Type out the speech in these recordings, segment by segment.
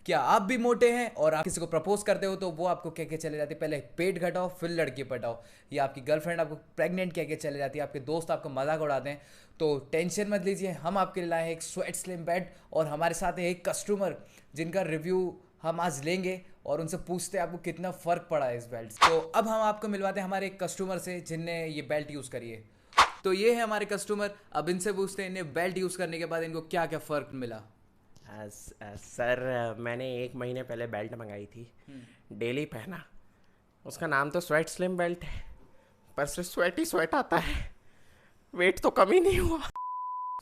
क्या आप भी मोटे हैं और आप किसी को प्रपोज करते हो तो वो आपको कह के चले जाती है पहले पेट घटाओ फिर लड़की पटाओ, या आपकी गर्लफ्रेंड आपको प्रेग्नेंट कह के चले जाती है, आपके दोस्त आपको मजाक उड़ाते हैं, तो टेंशन मत लीजिए। हम आपके लिए लाए हैं एक स्वेट स्लिम बेड और हमारे साथ है एक कस्टमर जिनका रिव्यू हम आज लेंगे और उनसे पूछते हैं आपको कितना फ़र्क पड़ा है इस बेल्ट से। तो अब हम आपको मिलवाते हैं हमारे एक कस्टमर से जिनने ये बेल्ट यूज़ करी है। तो ये है हमारे कस्टमर, अब इनसे पूछते हैं इन्हें बेल्ट यूज़ करने के बाद इनको क्या क्या फ़र्क मिला। सर मैंने 1 महीने पहले बेल्ट मंगाई थी, डेली पहना। उसका नाम तो स्वेट स्लिम बेल्ट है, पर सिर्फ स्वेट ही स्वेट आता है, वेट तो कम ही नहीं हुआ।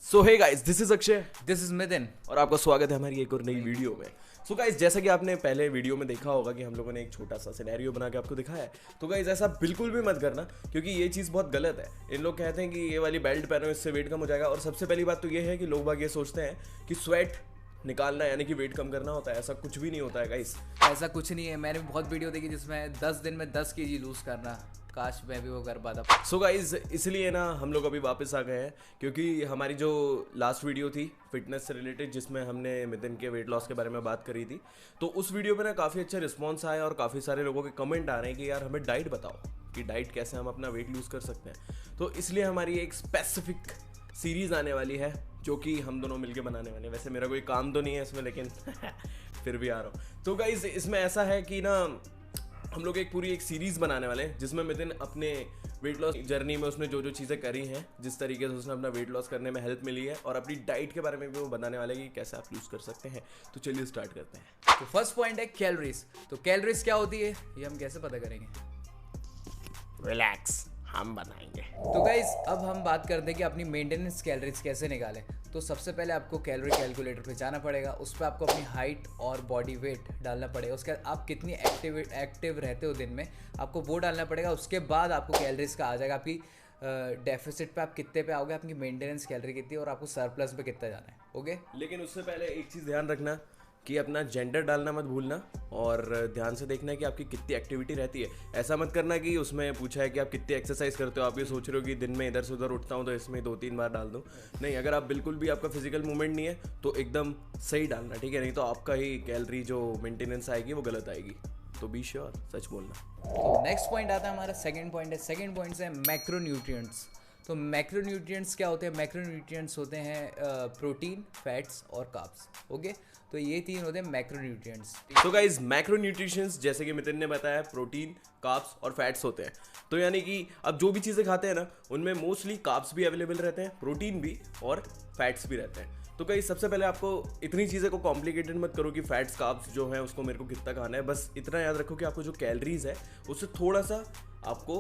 So hey guys, this is Akshay this is मिदिन और आपका स्वागत है हमारी एक और नई वीडियो में। सो गाइस, जैसा कि आपने पहले वीडियो में देखा होगा कि हम लोगों ने एक छोटा सा सिनेरियो बना के आपको दिखाया है, तो गाइस ऐसा बिल्कुल भी मत करना क्योंकि ये चीज़ बहुत गलत है। इन लोग कहते हैं कि ये वाली बेल्ट पहनो इससे वेट कम हो जाएगा, और सबसे पहली बात तो ये है कि लोग बाग ये सोचते हैं कि स्वेट निकालना यानी कि वेट कम करना होता है। ऐसा कुछ भी नहीं होता है गाइस, ऐसा कुछ नहीं है। मैंने भी बहुत वीडियो देखी जिसमें 10 दिन में 10 kg लूज़ करना, काश मैं भी वो कर पाता। सो गाइज इसलिए ना हम लोग अभी वापस आ गए हैं क्योंकि हमारी जो लास्ट वीडियो थी फिटनेस से रिलेटेड जिसमें हमने मिदिन के वेट लॉस के बारे में बात करी थी, तो उस वीडियो पे ना काफ़ी अच्छा रिस्पॉन्स आया और काफ़ी सारे लोगों के कमेंट आ रहे हैं कि यार हमें डाइट बताओ कि डाइट कैसे हम अपना वेट लूज़ कर सकते हैं। तो इसलिए हमारी एक स्पेसिफिक सीरीज़ आने वाली है जो कि हम दोनों मिलके बनाने वाले हैं। वैसे मेरा कोई काम तो नहीं है इसमें, लेकिन फिर भी आ रहा हूँ। तो गाइज इसमें ऐसा है कि ना हम लोग पूरी एक सीरीज़ बनाने वाले हैं जिसमें मिदिन अपने वेट लॉस जर्नी में उसने जो जो चीज़ें करी हैं, जिस तरीके से उसने अपना वेट लॉस करने में हेल्प मिली है, और अपनी डाइट के बारे में भी वो बताने वाले हैं कि कैसे आप यूज़ कर सकते हैं। तो चलिए स्टार्ट करते हैं। तो फर्स्ट पॉइंट है कैलोरीज। तो कैलोरीज क्या होती है ये हम कैसे पता करेंगे? रिलैक्स, हम बनाएंगे। तो गाइज अब हम बात करते हैं कि अपनी मेंटेनेंस कैलोरीज कैसे निकालें। तो सबसे पहले आपको कैलोरी कैलकुलेटर पे जाना पड़ेगा, उस पर आपको अपनी हाइट और बॉडी वेट डालना पड़ेगा। उसके बाद आप कितनी एक्टिव रहते हो दिन में, आपको वो डालना पड़ेगा। उसके बाद आपको कैलोरीज का आ जाएगा आपकी डेफिसिट पे आप कितने पे आओगे, आपकी मेंटेनेंस कैलोरी कितनी और आपको सरप्लस पे कितना जाना है। ओके, लेकिन उससे पहले एक चीज़ ध्यान रखना कि अपना जेंडर डालना मत भूलना, और ध्यान से देखना है कि आपकी कितनी एक्टिविटी रहती है। ऐसा मत करना कि उसमें पूछा है कि आप कितनी एक्सरसाइज करते हो, आप ये सोच रहे हो कि दिन में इधर से उधर उठता हूँ तो इसमें 2-3 बार डाल दूँ। नहीं, अगर आप बिल्कुल भी आपका फिजिकल मूवमेंट नहीं है तो एकदम सही डालना, ठीक है? नहीं तो आपका ही कैलोरी जो मेंटेनेंस आएगी वो गलत आएगी। तो बी श्योर, सच बोलना। तो नेक्स्ट पॉइंट आता है हमारा सेकंड पॉइंट है। सेकंड पॉइंट है मैक्रोन्यूट्रिएंट्स। तो मैक्रोन्यूट्रिएंट्स क्या होते हैं? मैक्रोन्यूट्रिएंट्स होते हैं प्रोटीन, फैट्स और कार्ब्स। ओके, तो ये 3 होते हैं मैक्रोन्यूट्रिएंट्स। तो गाइज मैक्रोन्यूट्रिशंस जैसे कि मितिन ने बताया प्रोटीन, कार्ब्स और फैट्स होते हैं। तो यानी कि अब जो भी चीज़ें खाते हैं ना उनमें मोस्टली कार्ब्स भी अवेलेबल रहते हैं, प्रोटीन भी और फैट्स भी रहते हैं। तो गाइस सबसे पहले आपको इतनी चीज़ें को कॉम्प्लिकेटेड मत करो कि फैट्स कार्ब्स जो है उसको मेरे को कितना खाना है। बस इतना याद रखो कि आपको जो कैलोरीज है उससे थोड़ा सा आपको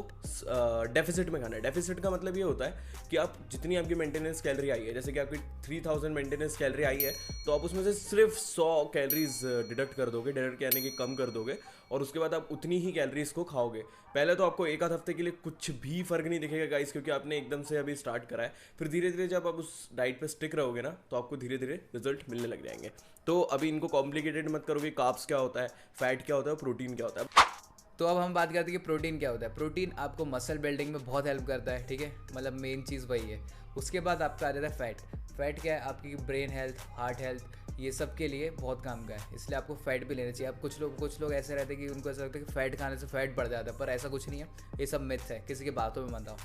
डेफिसिट में खाना है। डेफिसिट का मतलब ये होता है कि आप जितनी आपकी मेंटेनेंस कैलोरी आई है, जैसे कि आपकी 3000 मेंटेनेंस कैलोरी आई है, तो आप उसमें से सिर्फ 100 कैलोरीज डिडक्ट कर दोगे, डिडक्ट यानी कि कम कर दोगे, और उसके बाद आप उतनी ही कैलोरीज को खाओगे। पहले तो आपको एक आध हफ्ते के लिए कुछ भी फर्क नहीं दिखेगा गाइस, क्योंकि आपने एकदम से अभी स्टार्ट करा है। फिर धीरे धीरे जब आप उस डाइट पे स्टिक रहोगे ना तो आपको धीरे धीरे रिजल्ट मिलने लग जाएंगे। तो अभी इनको कॉम्प्लिकेटेड मत करो कि कार्ब्स क्या होता है, फैट क्या होता है, प्रोटीन क्या होता है। तो अब हम बात करते हैं कि प्रोटीन क्या होता है। प्रोटीन आपको मसल बिल्डिंग में बहुत हेल्प करता है, ठीक है? मतलब मेन चीज़ वही है। उसके बाद आपका आ जाता है फैट। फैट क्या है? आपकी ब्रेन हेल्थ, हार्ट हेल्थ, ये सब के लिए बहुत काम का है, इसलिए आपको फैट भी लेना चाहिए। अब कुछ लोग ऐसे रहते हैं कि उनको ऐसा लगता है कि फैट खाने से फैट बढ़ जाता है, पर ऐसा कुछ नहीं है, ये सब मिथ है, किसी की बातों में मत आओ।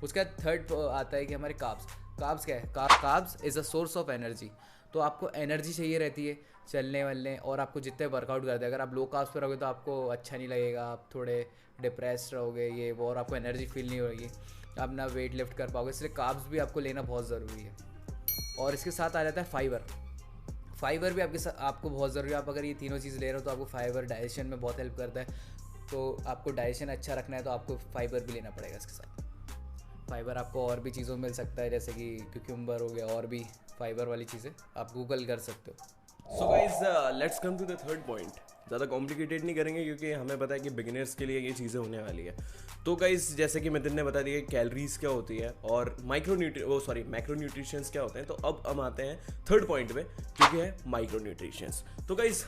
उसका थर्ड आता है कि हमारे कार्ब्स। कार्ब्स क्या है? Carbs is a source of energy. तो आपको एनर्जी चाहिए रहती है चलने वलने, और आपको जितने वर्कआउट करते हैं, अगर आप लो कार्ब्स पर रहोगे तो आपको अच्छा नहीं लगेगा, आप थोड़े डिप्रेस्ड रहोगे ये वो, और आपको एनर्जी फील नहीं होगी, आप ना वेट लिफ्ट कर पाओगे। इसलिए कार्ब्स भी आपको लेना बहुत ज़रूरी है। और इसके साथ आ जाता है फाइबर। फाइबर भी आपको बहुत ज़रूरी है। आप अगर ये तीनों चीज़ ले रहे हो तो आपको फाइबर डाइजेशन में बहुत हेल्प करता है। तो आपको डाइजेशन अच्छा रखना है तो आपको फाइबर भी लेना पड़ेगा इसके साथ। फाइबर आपको और भी चीज़ों में मिल सकता है, जैसे कि क्यूकम्बर हो गया, और भी फाइबर वाली चीज़ें आप गूगल कर सकते हो। So guys let's come to the third point. ज़्यादा कॉम्प्लिकेटेड नहीं करेंगे क्योंकि हमें पता है कि बिगिनर्स के लिए ये चीज़ें होने वाली है। तो गाइज जैसे कि मितिन ने बता दिया कैलोरीज क्या होती है और मैक्रोन्यूट्रिशंस क्या होते हैं। तो अब हम आते हैं थर्ड पॉइंट पे जो कि है माइक्रोन्यूट्रिशंस। तो गाइज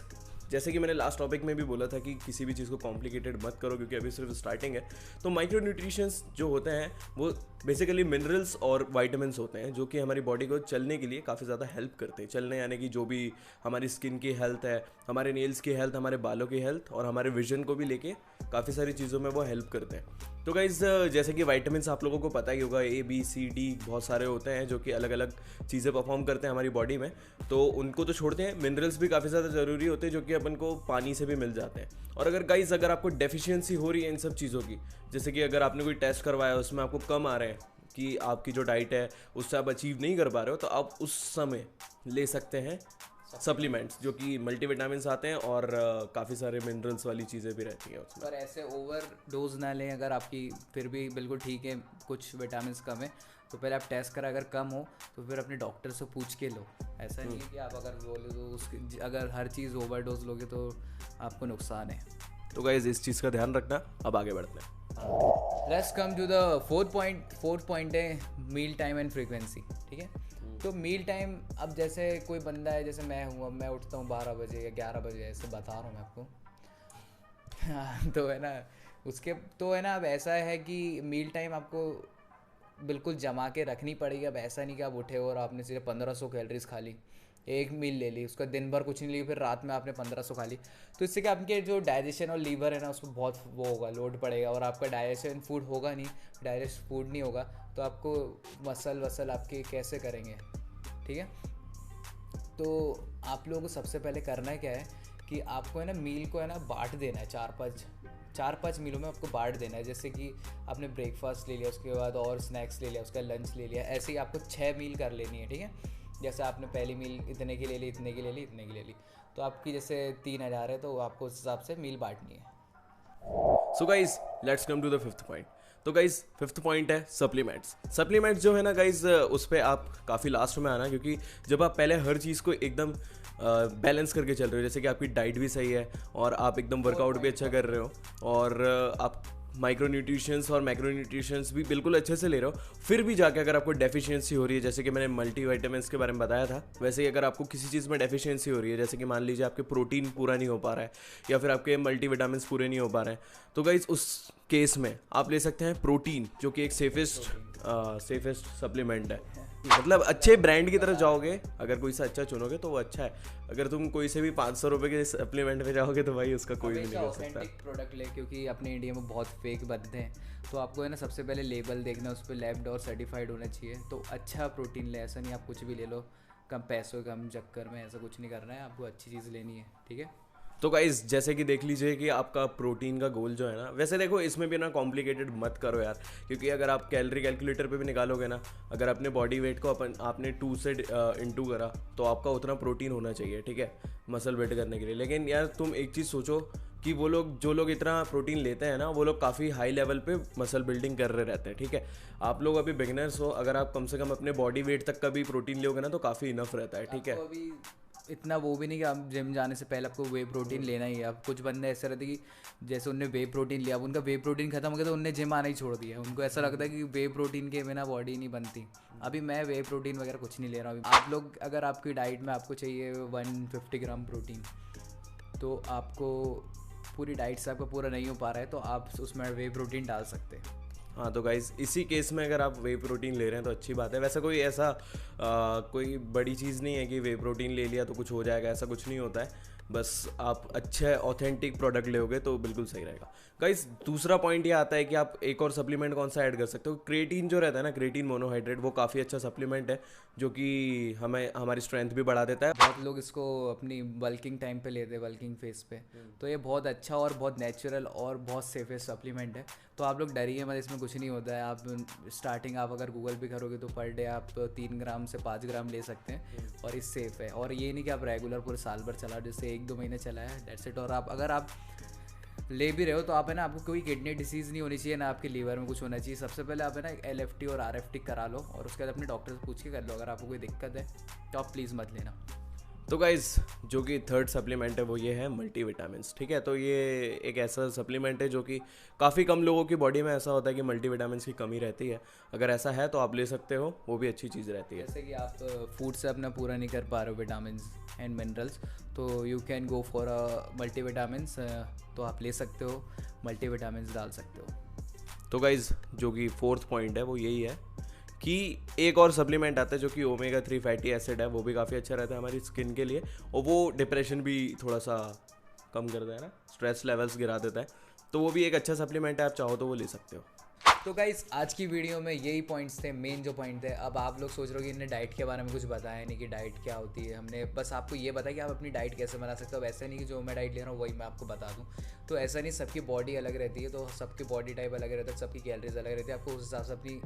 जैसे कि मैंने लास्ट टॉपिक में भी बोला था कि किसी भी चीज़ को कॉम्प्लिकेटेड मत करो क्योंकि अभी सिर्फ स्टार्टिंग है। तो माइक्रो न्यूट्रिशंस जो होते हैं वो बेसिकली मिनरल्स और वाइटामिन्स होते हैं जो कि हमारी बॉडी को चलने के लिए काफ़ी ज़्यादा हेल्प करते हैं। चलने यानी कि जो भी हमारी स्किन की हेल्थ है, हमारे नेल्स की हेल्थ, हमारे बालों की हेल्थ और हमारे विजन को भी लेके काफ़ी सारी चीज़ों में वो हेल्प करते हैं। तो गाइज़ जैसे कि वाइटामिन्स आप लोगों को पता ही होगा, A B C D बहुत सारे होते हैं जो कि अलग अलग चीज़ें परफॉर्म करते हैं हमारी बॉडी में। तो उनको तो छोड़ते हैं, मिनरल्स भी काफ़ी ज़्यादा ज़रूरी होते हैं जो कि अपन को पानी से भी मिल जाते हैं। और अगर गाइज़ अगर आपको डेफिशिएंसी हो रही है इन सब चीज़ों की, जैसे कि अगर आपने कोई टेस्ट करवाया उसमें आपको कम आ रहे हैं कि आपकी जो डाइट है उससे आप अचीव नहीं कर पा रहे हो, तो आप उस समय ले सकते हैं सप्लीमेंट्स जो कि मल्टीविटामिन्स आते हैं और काफ़ी सारे मिनरल्स वाली चीज़ें भी रहती हैं उसमें। पर ऐसे ओवर डोज ना लें। अगर आपकी फिर भी बिल्कुल ठीक है, कुछ विटामिन कम है, तो पहले आप टेस्ट करा, अगर कम हो तो फिर अपने डॉक्टर से पूछ के लो। ऐसा नहीं है कि आप अगर बोले तो उसकी अगर हर चीज़ ओवर डोज लोगे तो आपको नुकसान है। तो गाइज इस चीज़ का ध्यान रखना। अब आगे बढ़ते हैं। Let's come to the fourth point है मील टाइम एंड फ्रीक्वेंसी। ठीक है, तो मील टाइम, अब जैसे कोई बंदा है, जैसे मैं हूँ, अब मैं उठता हूँ 12 बजे या 11 बजे, ऐसे बता रहा हूँ मैं आपको। तो है ना, उसके तो है ना, अब ऐसा है कि मील टाइम आपको बिल्कुल जमा के रखनी पड़ेगी। अब ऐसा नहीं कि आप उठे और आपने सिर्फ 1500 कैलोरीज खा ली, एक मील ले ली, उसका दिन भर कुछ नहीं ली, फिर रात में आपने 1500 खा ली, तो इससे क्या आपके जो डाइजेशन और लीवर है ना, उसको बहुत वो होगा, लोड पड़ेगा और आपका डाइजेशन फूड होगा नहीं, डाइजेस्ट फूड नहीं होगा, तो आपको मसल आपके कैसे करेंगे। ठीक है, तो आप लोगों को सबसे पहले करना क्या है कि आपको है ना मील को है ना बांट देना है, 4-5 मीलों में आपको बांट देना है। जैसे कि आपने ब्रेकफास्ट ले लिया, उसके बाद और स्नैक्स ले लिया, उसका लंच ले लिया, ऐसे ही आपको 6 मील कर लेनी है। ठीक है, जैसे आपने पहली मील इतने की ले ली, इतने की ले ली, इतने की ले ली, तो आपकी जैसे 3000 है तो आपको उस हिसाब से मील बांटनी है। So guys let's come to the fifth point. तो गाइज फिफ्थ पॉइंट है सप्लीमेंट्स जो है ना गाइज, उस पर आप काफ़ी लास्ट में आना, क्योंकि जब आप पहले हर चीज़ को एकदम बैलेंस करके चल रहे हो, जैसे कि आपकी डाइट भी सही है और आप एकदम वर्कआउट भी अच्छा कर रहे हो और आप माइक्रो न्यूट्रिशंस और मैक्रो न्यूट्रिशंस भी बिल्कुल अच्छे से ले रहे हो, फिर भी जाके अगर आपको डेफिशिएंसी हो रही है, जैसे कि मैंने मल्टीविटामिन्स के बारे में बताया था, वैसे ही अगर आपको किसी चीज़ में डेफिशिएंसी हो रही है, जैसे कि मान लीजिए आपके प्रोटीन पूरा नहीं हो पा रहा है या फिर आपके मल्टीविटामिन्स पूरे नहीं हो पा रहे हैं, तो गाइज उस केस में आप ले सकते हैं प्रोटीन, जो कि एक सेफेस्ट सप्लीमेंट है। मतलब अच्छे ब्रांड की तरफ जाओगे, अगर कोई सा अच्छा चुनोगे तो वो अच्छा है। अगर तुम कोई से भी 500 रुपये के सप्लीमेंट पे जाओगे तो भाई उसका कोई भी नहीं कर सकता। ऑथेंटिक प्रोडक्ट ले, क्योंकि अपने इंडिया में बहुत फेक बनते हैं, तो आपको है ना सबसे पहले लेबल देखना, उस पर लैब्ड और सर्टिफाइड होना चाहिए। तो अच्छा प्रोटीन ले, ऐसा नहीं आप कुछ भी ले लो कम पैसों कम चक्कर में, ऐसा कुछ नहीं करना है, आपको अच्छी चीज़ लेनी है। ठीक है, तो गाइस जैसे कि देख लीजिए कि आपका प्रोटीन का गोल जो है ना, वैसे देखो इसमें भी ना कॉम्प्लिकेटेड मत करो यार, क्योंकि अगर आप कैलोरी कैलकुलेटर पे भी निकालोगे ना, अगर अपने बॉडी वेट को आपने 2 से इंटू करा तो आपका उतना प्रोटीन होना चाहिए। ठीक है, मसल वेट करने के लिए। लेकिन यार तुम एक चीज़ सोचो कि जो लोग इतना प्रोटीन लेते हैं ना, वो लोग काफ़ी हाई लेवल पे मसल बिल्डिंग कर रहे रहते हैं। ठीक है, आप लोग अभी बिगिनर्स हो, अगर आप कम से कम अपने बॉडी वेट तक का भी प्रोटीन लोगे ना तो काफ़ी इनफ रहता है। ठीक है, अभी इतना वो भी नहीं कि आप जिम जाने से पहले आपको वे प्रोटीन लेना ही है। अब कुछ बंदे ऐसे रहते कि जैसे उनने वे प्रोटीन लिया, अब उनका वे प्रोटीन खत्म हो गया तो उनने जिम आना ही छोड़ दिया। उनको ऐसा लगता है कि वे प्रोटीन के बिना बॉडी नहीं बनती। अभी मैं वे प्रोटीन वगैरह कुछ नहीं ले रहा हूँ। आप लोग अगर आपकी डाइट में आपको चाहिए 150 ग्राम प्रोटीन, तो आपको पूरी डाइट से आपका पूरा नहीं हो पा रहा है तो आप उसमें वे प्रोटीन डाल सकते हैं। हाँ, तो गाइज इसी केस में अगर आप वे प्रोटीन ले रहे हैं तो अच्छी बात है। वैसे कोई ऐसा कोई बड़ी चीज़ नहीं है कि वे प्रोटीन ले लिया तो कुछ हो जाएगा, ऐसा कुछ नहीं होता है। बस आप अच्छे ऑथेंटिक प्रोडक्ट लोगे तो बिल्कुल सही रहेगा। गाइस दूसरा पॉइंट ये आता है कि आप एक और सप्लीमेंट कौन सा ऐड कर सकते हो। क्रिएटिन जो रहता है ना, क्रिएटिन मोनोहाइड्रेट, वो काफ़ी अच्छा सप्लीमेंट है जो कि हमें हमारी स्ट्रेंथ भी बढ़ा देता है। बहुत लोग इसको अपनी बल्किंग टाइम पे लेते हैं, बल्किंग फेस पे, तो ये बहुत अच्छा और बहुत नेचुरल और बहुत सेफेस्ट सप्लीमेंट है। तो आप लोग डरिए मत, इसमें कुछ नहीं होता है। आप स्टार्टिंग आप अगर गूगल पे करोगे तो पर डे आप 3 ग्राम से 5 ग्राम ले सकते हैं और ये सेफ़ है। और ये नहीं कि आप रेगुलर पूरे साल भर चलाओ, जैसे 1-2 महीने चलाया दैट्स इट। और आप अगर आप ले भी रहे हो तो आप है ना, आपको कोई किडनी डिसीज़ नहीं होनी चाहिए, ना आपके लीवर में कुछ होना चाहिए। सबसे पहले आप है ना LFT और RFT करा लो और उसके बाद अपने डॉक्टर से पूछ के कर लो। अगर आपको कोई दिक्कत है तो आप प्लीज़ मत लेना। तो गाइज जो कि थर्ड सप्लीमेंट है वो ये है मल्टीविटामिन्स, ठीक है। तो ये एक ऐसा सप्लीमेंट है जो कि काफ़ी कम लोगों की बॉडी में ऐसा होता है कि मल्टीविटामिन्स की कमी रहती है। अगर ऐसा है तो आप ले सकते हो, वो भी अच्छी चीज़ रहती है। जैसे कि आप फूड से अपना पूरा नहीं कर पा रहे हो विटामिन एंड मिनरल्स, तो you can go for multivitamins, तो आप ले सकते हो, मल्टीविटामिन्स डाल सकते हो। तो गाइज जो कि फोर्थ पॉइंट है वो यही है कि एक और सप्लीमेंट आता है जो कि ओमेगा 3 फैटी एसिड है, वो भी काफ़ी अच्छा रहता है हमारी स्किन के लिए, और वो डिप्रेशन भी थोड़ा सा कम करता है ना, स्ट्रेस लेवल्स गिरा देता है। तो वो भी एक अच्छा सप्लीमेंट है, आप चाहो तो वो ले सकते हो। तो गाइस आज की वीडियो में यही पॉइंट्स थे, मेन जो पॉइंट थे। अब आप लोग सोच रहे हो कि इन्हें डाइट के बारे में कुछ बताया नहीं कि डाइट क्या होती है। हमने बस आपको ये बताया कि आप अपनी डाइट कैसे बना सकते हो। अब ऐसा नहीं कि जो मैं डाइट ले रहा हूँ वही मैं आपको बता दूँ, तो ऐसा नहीं, सबकी बॉडी अलग रहती है, तो सबकी बॉडी टाइप अलग रहता है, सबकी कैलोरीज अलग रहती है, आपको उस हिसाब से अपनी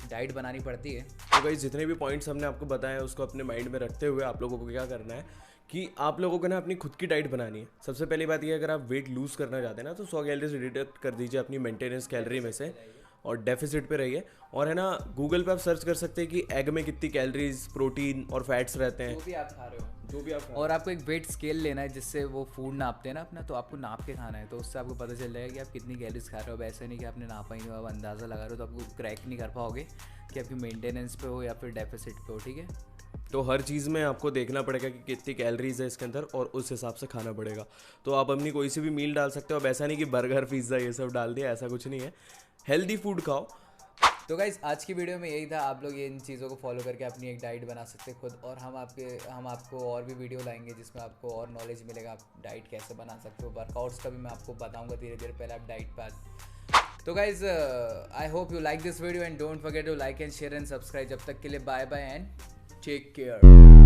डाइट बनानी पड़ती है। तो गाइस जितने भी पॉइंट्स हमने आपको बताए हैं उसको अपने माइंड में रखते हुए आप लोगों को क्या करना है कि आप लोगों को ना अपनी खुद की डाइट बनानी है। सबसे पहली बात ये, अगर आप वेट लूज़ करना चाहते हैं ना तो 100 कैलोरीज डिडक्ट कर दीजिए अपनी मेंटेनेंस कैलोरी में से और डेफिसिट पे रहिए। और है ना, गूगल पे आप सर्च कर सकते हैं कि एग में कितनी कैलोरीज, प्रोटीन और फैट्स रहते हैं, जो भी आप खा रहे हो, जो भी आप और आपको एक वेट स्केल लेना है जिससे वो फूड नापते हैं ना अपना, तो आपको नाप के खाना है, तो उससे आपको पता चल जाएगा कि आप कितनी कैलोरीज खा रहे हो। अब ऐसा नहीं कि आपने नापा ही नहीं, आप अंदाज़ा लगा रहे हो, तो आपको क्रैक नहीं कर पाओगे कि आपकी मेंटेनेंस पे हो या फिर डेफिसिट पे हो, ठीक है। तो हर चीज़ में आपको देखना पड़ेगा कि कितनी कैलोरीज है इसके अंदर और उस हिसाब से खाना पड़ेगा। तो आप अपनी कोई सी भी मील डाल सकते हो। अब ऐसा नहीं कि बर्गर, पिज़्ज़ा ये सब डाल दिया, ऐसा कुछ नहीं है। हेल्दी फूड खाओ। तो गाइज आज की वीडियो में यही था। आप लोग इन चीज़ों को फॉलो करके अपनी एक डाइट बना सकते हैं खुद, और हम आपको और भी वीडियो लाएंगे जिसमें आपको और नॉलेज मिलेगा, आप डाइट कैसे बना सकते हो। वर्कआउट्स का भी मैं आपको बताऊंगा धीरे धीरे, पहले आप डाइट पर। तो guys I hope you like this video and don't forget to like and share and subscribe. जब तक के लिए bye bye and take care.